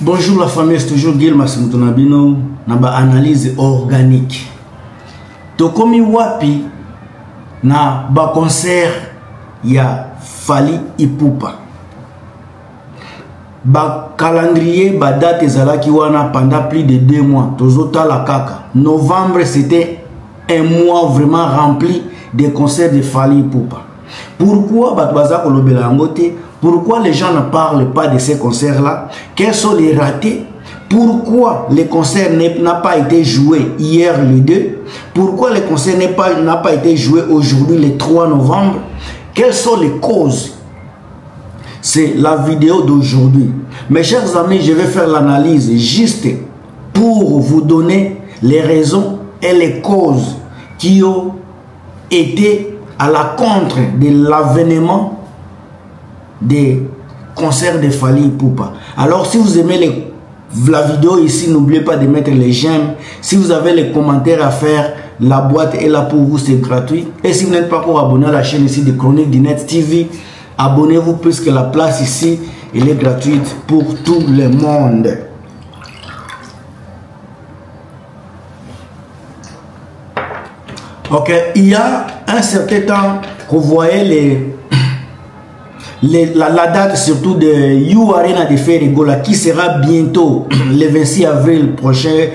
Bonjour la famille, c'est toujours Guil Massimutonabino na ba analyse organique. Tokomi wapi na ba concert ya Fally Ipupa. Ba calendrier, ba date ezalaki wana pendant plus de 2 mois. Tozota la kaka. Novembre c'était un mois vraiment rempli de concerts de Fally Ipupa. Pourquoi Batbaza Kolobela Yangote? Pourquoi les gens ne parlent pas de ces concerts-là? Quels sont les ratés? Pourquoi le concert n'a pas été joué hier le 2? Pourquoi le concert n'a pas été joué aujourd'hui le 3 novembre? Quelles sont les causes? C'est la vidéo d'aujourd'hui. Mes chers amis, je vais faire l'analyse juste pour vous donner les raisons et les causes qui ont été à la contre de l'avènement des concerts de Fally Ipupa. Alors si vous aimez la vidéo ici, n'oubliez pas de mettre les j'aime. Si vous avez les commentaires à faire, la boîte est là pour vous, c'est gratuit. Et si vous n'êtes pas encore abonné à la chaîne ici de Chronique du Net TV, abonnez-vous puisque la place ici elle est gratuite pour tout le monde. Ok, il y a un certain temps que vous voyez la date surtout de You Arena de Ferregola qui sera bientôt le 26 avril prochain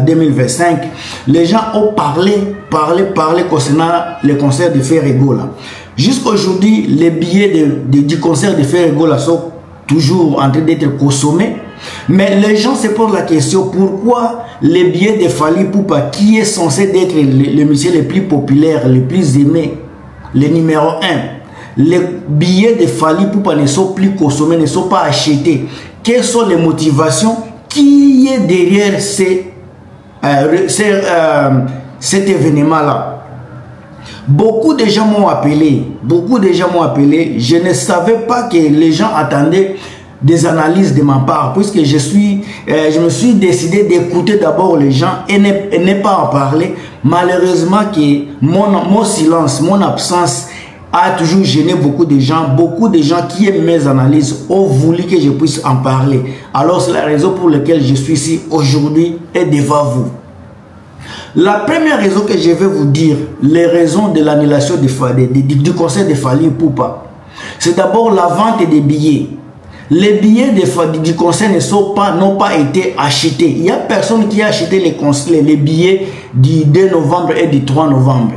2025. Les gens ont parlé concernant le concert de Ferregola. Jusqu'aujourd'hui, les billets du concert de Ferregola sont toujours en train d'être consommés. Mais les gens se posent la question, pourquoi les billets de Fally Ipupa, qui est censé être le monsieur le plus populaire, le plus aimé, le numéro 1, les billets de Fally Ipupa ne sont plus consommés, ne sont pas achetés? Quelles sont les motivations qui est derrière cet événement-là? Beaucoup de gens m'ont appelé, je ne savais pas que les gens attendaient des analyses de ma part, puisque je me suis décidé d'écouter d'abord les gens et ne pas en parler. Malheureusement que mon silence, mon absence a toujours gêné beaucoup de gens qui aiment mes analyses ont voulu que je puisse en parler. Alors c'est la raison pour laquelle je suis ici aujourd'hui et devant vous. La première raison que je vais vous dire, les raisons de l'annulation du concert de Fally Ipupa, c'est d'abord la vente des billets. Les billets du concert n'ont pas été achetés. Il n'y a personne qui a acheté les billets du 2 novembre et du 3 novembre.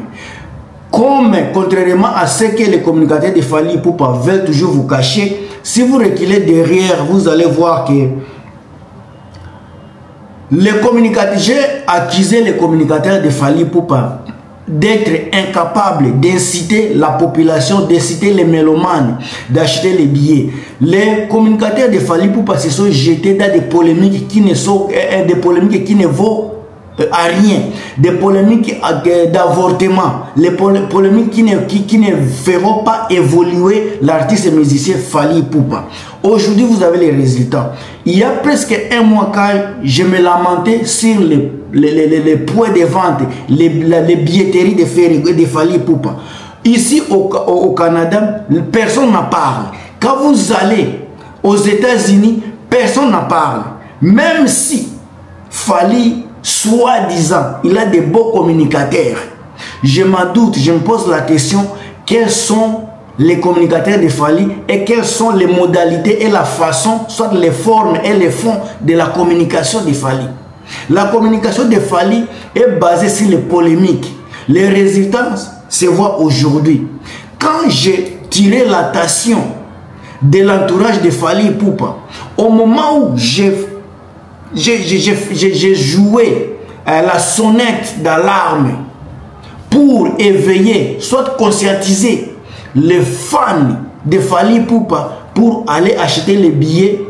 Contrairement à ce que les communicateurs de Fally Ipupa veulent toujours vous cacher, si vous reculez derrière, vous allez voir que j'ai accusé les communicateurs de Fally Ipupa d'être incapables d'inciter la population, d'inciter les mélomanes d'acheter les billets. Les communicateurs de Fally Ipupa se sont jetés dans des polémiques qui ne vaut à rien, des polémiques d'avortement, les polémiques qui ne feront pas évoluer l'artiste et musicien Fally Ipupa. Aujourd'hui, vous avez les résultats. Il y a presque 1 mois quand je me lamentais sur les points de vente, les billetteries de Fally Ipupa. Ici au Canada, personne n'en parle. Quand vous allez aux États-Unis, personne n'en parle. Même si Fally, soi-disant, il a des beaux communicateurs, je m'en doute, je me pose la question, quels sont les communicateurs de Fally et quelles sont les modalités et la façon, soit les formes et les fonds de la communication de Fally. La communication de Fally est basée sur les polémiques. Les résultats se voient aujourd'hui. Quand j'ai tiré l'attention de l'entourage de Fally Ipupa, au moment où j'ai joué la sonnette d'alarme pour éveiller, soit conscientiser les fans de Fally Ipupa pour aller acheter les billets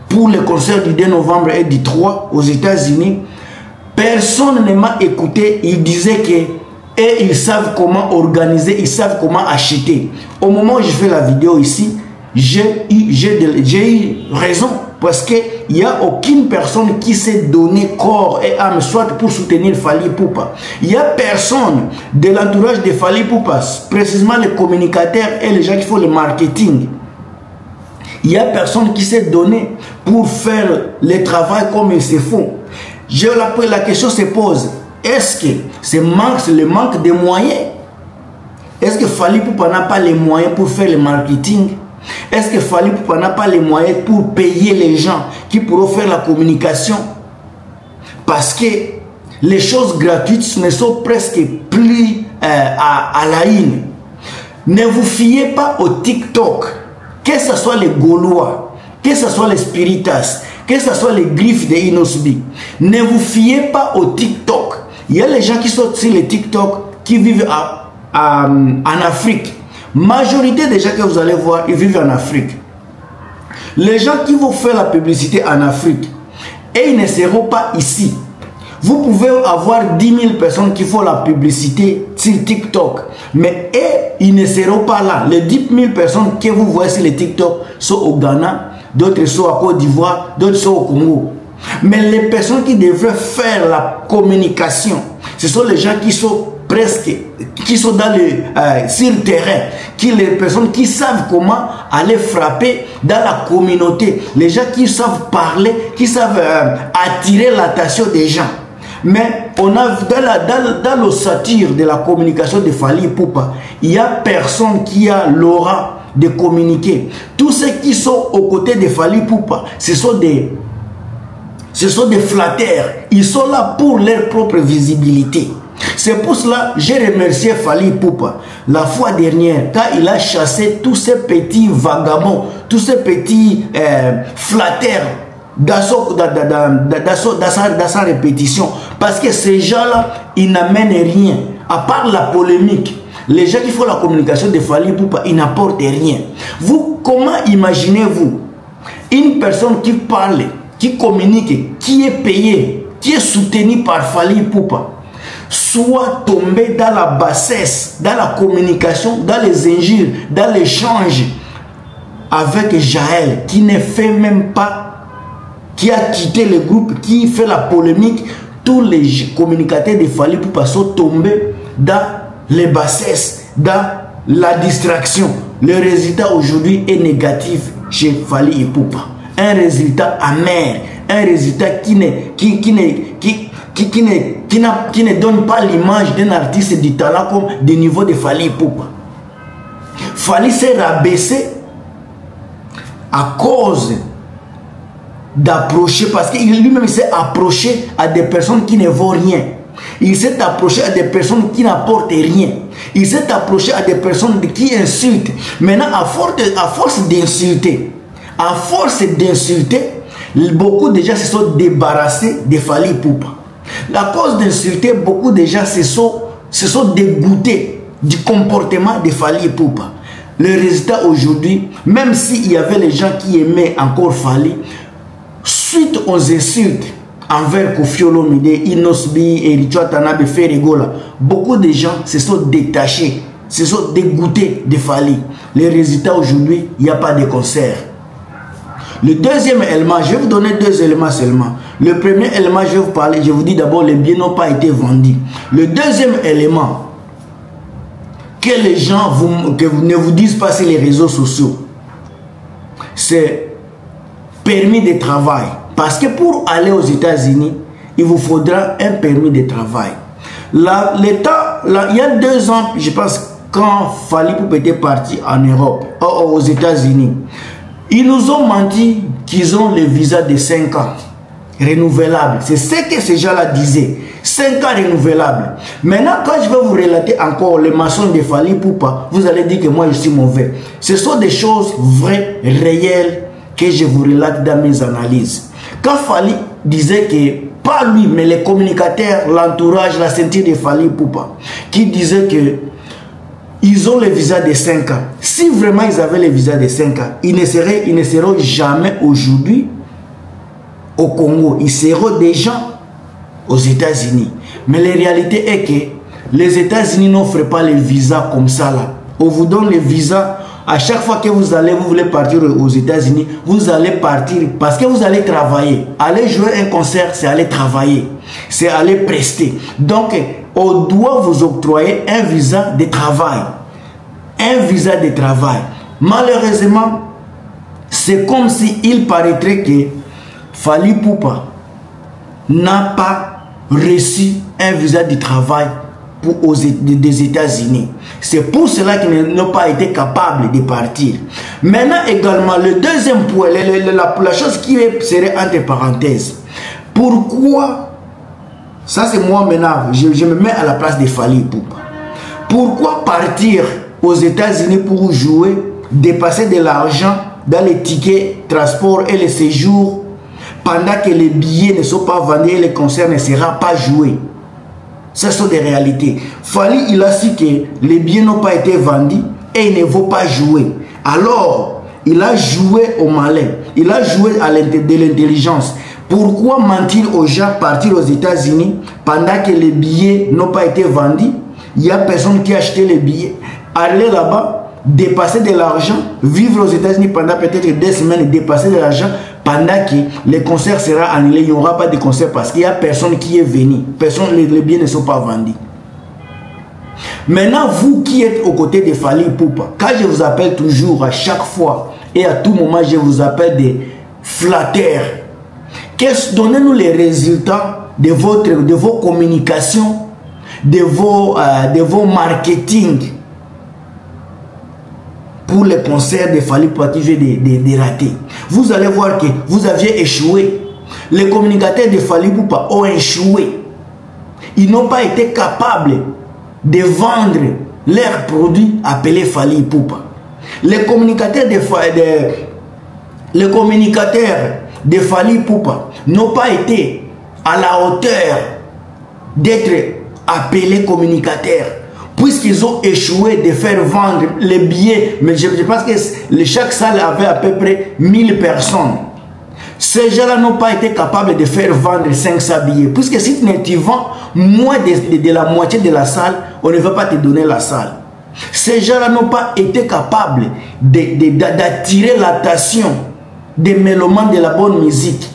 pour le concert du 2 novembre et du 3 aux États-Unis. Personne ne m'a écouté. Ils disaient que ils savent comment organiser, ils savent comment acheter. Au moment où je fais la vidéo ici, j'ai eu raison, parce qu'il n'y a aucune personne qui s'est donné corps et âme soit pour soutenir Fally Ipupa. Il n'y a personne de l'entourage de Fally Ipupa, précisément les communicateurs et les gens qui font le marketing, Il n'y a personne qui s'est donné pour faire le travail comme il se faut. La question se pose, est-ce que c'est le manque de moyens? Est-ce que Fally Ipupa n'a pas les moyens pour faire le marketing? Est-ce que Fally Ipupa n'a pas les moyens pour payer les gens qui pourront faire la communication? Parce que les choses gratuites ne sont presque plus à la une. Ne vous fiez pas au TikTok, que ce soit les Gaulois, que ce soit les Spiritas, que ce soit les griffes de Inosbi. Ne vous fiez pas au TikTok. Il y a les gens qui sont sur les TikTok qui vivent en Afrique. Majorité des gens que vous allez voir, ils vivent en Afrique. Les gens qui vont faire la publicité en Afrique, et ils ne seront pas ici. Vous pouvez avoir 10 000 personnes qui font la publicité sur TikTok, mais ils ne seront pas là. Les 10 000 personnes que vous voyez sur les TikTok sont au Ghana, d'autres sont à Côte d'Ivoire, d'autres sont au Congo. Mais les personnes qui devraient faire la communication, ce sont les gens qui sont dans sur le terrain, les personnes qui savent comment aller frapper dans la communauté, les gens qui savent parler, qui savent attirer l'attention des gens. Mais on a dans l'ossature de la communication de Fally Ipupa, il n'y a personne qui a l'aura de communiquer. Tous ceux qui sont aux côtés de Fally Ipupa, ce sont des flatteurs. Ils sont là pour leur propre visibilité. C'est pour cela que j'ai remercié Fally Ipupa la fois dernière quand il a chassé tous ces petits vagabonds, tous ces petits flatteurs dans sa répétition. Parce que ces gens-là, ils n'amènent rien. À part la polémique, les gens qui font la communication de Fally Ipupa, ils n'apportent rien. Vous, comment imaginez-vous une personne qui parle, qui communique, qui est payée, qui est soutenue par Fally Ipupa, soit tombé dans la bassesse, dans la communication, dans les injures, dans l'échange avec Jaël, qui ne fait même pas, qui a quitté le groupe, qui fait la polémique. Tous les communicateurs de Fally Ipupa sont tombés dans les bassesses, dans la distraction. Le résultat aujourd'hui est négatif chez Fally Ipupa. Un résultat amer, un résultat qui ne donne pas l'image d'un artiste du talent comme des niveaux de Fally Ipupa. Fally s'est rabaissé à cause d'approcher, parce qu'il lui-même s'est approché à des personnes qui ne vaut rien. Il s'est approché à des personnes qui n'apportent rien. Il s'est approché à des personnes qui insultent. Maintenant, à force d'insulter, beaucoup de gens se sont débarrassés de Fally Ipupa. À cause d'insulter, beaucoup de gens se sont dégoûtés du comportement de Fally Ipupa. Le résultat aujourd'hui, même s'il y avait les gens qui aimaient encore Fally, suite aux insultes envers Koffi Olomide, Inosbi, Eritchie Watanabe, Ferregola, beaucoup de gens se sont détachés, se sont dégoûtés de Fally. Les résultats aujourd'hui, il n'y a pas de concert. Le deuxième élément, je vais vous donner 2 éléments seulement. Le premier élément, je vais vous parler, je vous dis d'abord, les biens n'ont pas été vendus. Le deuxième élément, que les gens ne vous disent pas sur les réseaux sociaux, c'est permis de travail. Parce que pour aller aux États-Unis, il vous faudra un permis de travail. Là, il y a 2 ans, je pense, quand Fally Ipupa était parti en Europe, aux États-Unis, ils nous ont menti qu'ils ont le visa de 5 ans renouvelable. C'est ce que ces gens-là disaient. 5 ans renouvelables. Maintenant, quand je vais vous relater encore les mensonges de Fally Ipupa, vous allez dire que moi je suis mauvais. Ce sont des choses vraies, réelles, que je vous relate dans mes analyses. Quand Fally disait que, pas lui, mais les communicateurs, l'entourage, la ceinture de Fally Ipupa, qui disaient que ils ont le visa de 5 ans. Si vraiment ils avaient le visa de 5 ans, ils ne seront jamais aujourd'hui au Congo. Ils seront déjà aux États-Unis. Mais la réalité est que les États-Unis n'offrent pas les visas comme ça là. On vous donne les visas. À chaque fois que vous voulez partir aux États-Unis, vous allez partir parce que vous allez travailler. Aller jouer un concert, c'est aller travailler. C'est aller prester. Donc, on doit vous octroyer un visa de travail. Un visa de travail. Malheureusement, c'est comme si il paraîtrait que Fally Ipupa n'a pas reçu un visa de travail des États-Unis. C'est pour cela qu'il n'a pas été capable de partir. Maintenant également, le deuxième point, la chose qui serait entre parenthèses, pourquoi, ça c'est moi maintenant, je me mets à la place de Fally Ipupa. Pourquoi partir aux États-Unis pour jouer, dépasser de l'argent dans les tickets, transport et les séjours, pendant que les billets ne sont pas vendus et les concerts ne seront pas joués? Ce sont des réalités. Fally, il a su que les billets n'ont pas été vendus et il ne vaut pas jouer. Alors, il a joué au malin. Il a joué à de l'intelligence. Pourquoi mentir aux gens, partir aux États-Unis pendant que les billets n'ont pas été vendus? Il n'y a personne qui a acheté les billets. Aller là-bas, dépasser de l'argent, vivre aux États-Unis pendant peut-être 2 semaines et dépasser de l'argent pendant que les concerts seront annulés. Il n'y aura pas de concert parce qu'il n'y a personne qui est venu. Personne, les billets ne sont pas vendus. Maintenant, vous qui êtes aux côtés de Fally Ipupa, quand je vous appelle toujours, à chaque fois et à tout moment, je vous appelle des flatteurs. Donnez-nous les résultats de vos communications, de vos marketing pour les concerts de Fally Ipupa qui viennent de rater. Vous allez voir que vous aviez échoué. Les communicateurs de Fally Ipupa ont échoué. Ils n'ont pas été capables de vendre leurs produits appelés Fally Ipupa. Les communicateurs de Fally Ipupa n'ont pas été à la hauteur d'être appelés communicateurs, puisqu'ils ont échoué de faire vendre les billets. Mais je pense que chaque salle avait à peu près 1000 personnes. Ces gens-là n'ont pas été capables de faire vendre 500 billets, puisque si tu vends moins de la moitié de la salle, on ne va pas te donner la salle. Ces gens-là n'ont pas été capables d'attirer l'attention des mélomanes de la bonne musique.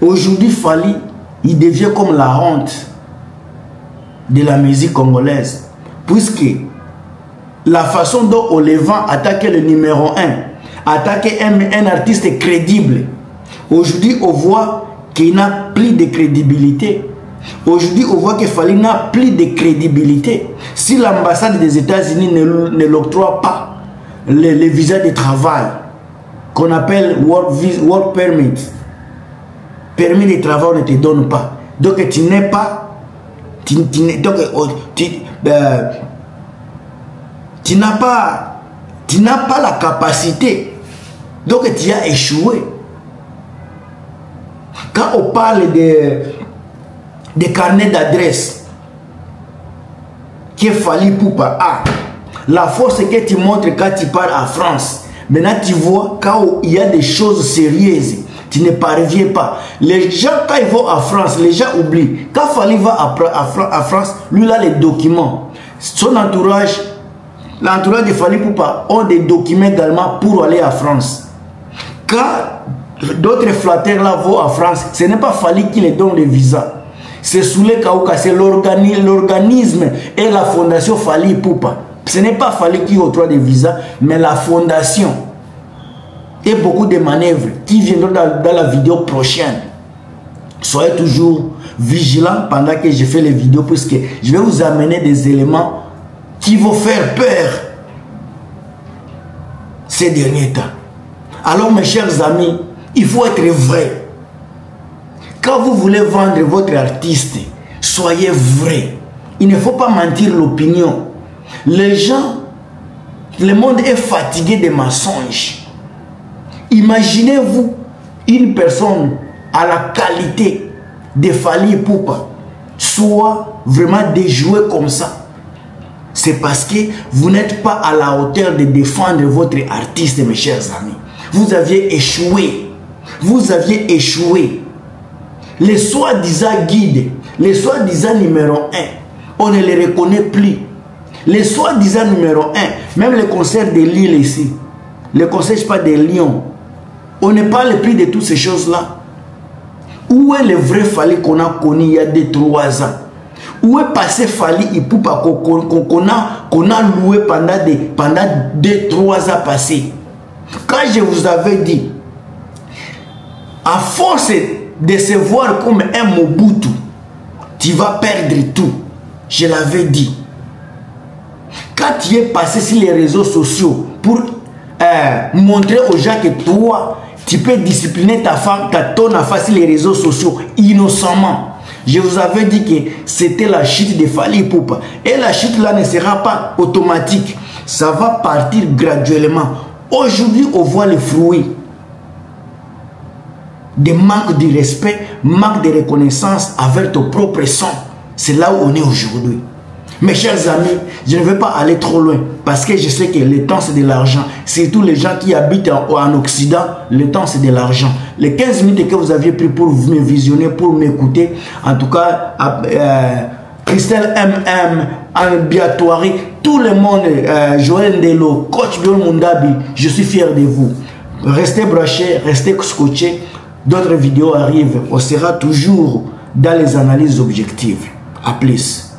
Aujourd'hui, Fally, il devient comme la honte de la musique congolaise, puisque la façon dont on les vend, attaquer le numéro 1, attaquer un artiste crédible, aujourd'hui on voit qu'il n'a plus de crédibilité. Aujourd'hui on voit que Fally n'a plus de crédibilité. Si l'ambassade des États-Unis ne l'octroie pas les visas de travail qu'on appelle work permit, permis de travail, on ne te donne pas. Donc tu n'es pas tu n'as pas la capacité, donc tu as échoué. Quand on parle de carnet d'adresse que Fally Ipupa a, la force que tu montres quand tu pars en France, maintenant tu vois quand il y a des choses sérieuses, tu ne parviens pas. Les gens, quand ils vont en France, les gens oublient. Quand Fally va à France, lui, il a les documents. Son entourage, l'entourage de Fally Ipupa ont des documents également pour aller à France. Quand d'autres flatteurs là vont à France, ce n'est pas Fally qui les donne le visa. C'est Soulé Kaouka, c'est l'organisme et la fondation Fally Ipupa. Ce n'est pas Fally qui octroie des visas, mais la fondation. Et beaucoup de manœuvres qui viendront dans la vidéo prochaine. Soyez toujours vigilants pendant que je fais les vidéos, puisque je vais vous amener des éléments qui vont faire peur ces derniers temps. Alors mes chers amis, il faut être vrai. Quand vous voulez vendre votre artiste, soyez vrai. Il ne faut pas mentir l'opinion. Les gens, le monde est fatigué des mensonges. Imaginez-vous une personne à la qualité de Fally Ipupa soit vraiment déjouée comme ça. C'est parce que vous n'êtes pas à la hauteur de défendre votre artiste, mes chers amis. Vous aviez échoué. Vous aviez échoué. Les soi-disant guides, les soi-disant numéro 1, on ne les reconnaît plus. Les soi-disant numéro 1, même les concerts de Lille ici, les concerts, je sais pas, de Lyon, on ne parle plus de toutes ces choses-là. Où est le vrai Fally qu'on a connu il y a 2-3 ans? Où est passé Fally Ipupa qu'on a loué pendant 2-3 ans passés? Quand je vous avais dit, à force de se voir comme un Mobutu, tu vas perdre tout. Je l'avais dit. Quand tu es passé sur les réseaux sociaux pour montrer aux gens que toi, tu peux discipliner ta femme, ton affaire sur les réseaux sociaux innocemment. Je vous avais dit que c'était la chute de Fally Ipupa. Et la chute là ne sera pas automatique. Ça va partir graduellement. Aujourd'hui, on voit les fruits de manque de respect, manque de reconnaissance avec ton propre sang. C'est là où on est aujourd'hui. Mes chers amis, je ne vais pas aller trop loin parce que je sais que le temps c'est de l'argent. Surtout les gens qui habitent en Occident, le temps c'est de l'argent. Les 15 minutes que vous aviez pris pour me visionner, pour m'écouter, en tout cas, Christelle MM, Biatoari, tout le monde, Joël Ndelo, Coach Bion Mundabi, je suis fier de vous. Restez branchés, restez scotchés. D'autres vidéos arrivent. On sera toujours dans les analyses objectives. À plus.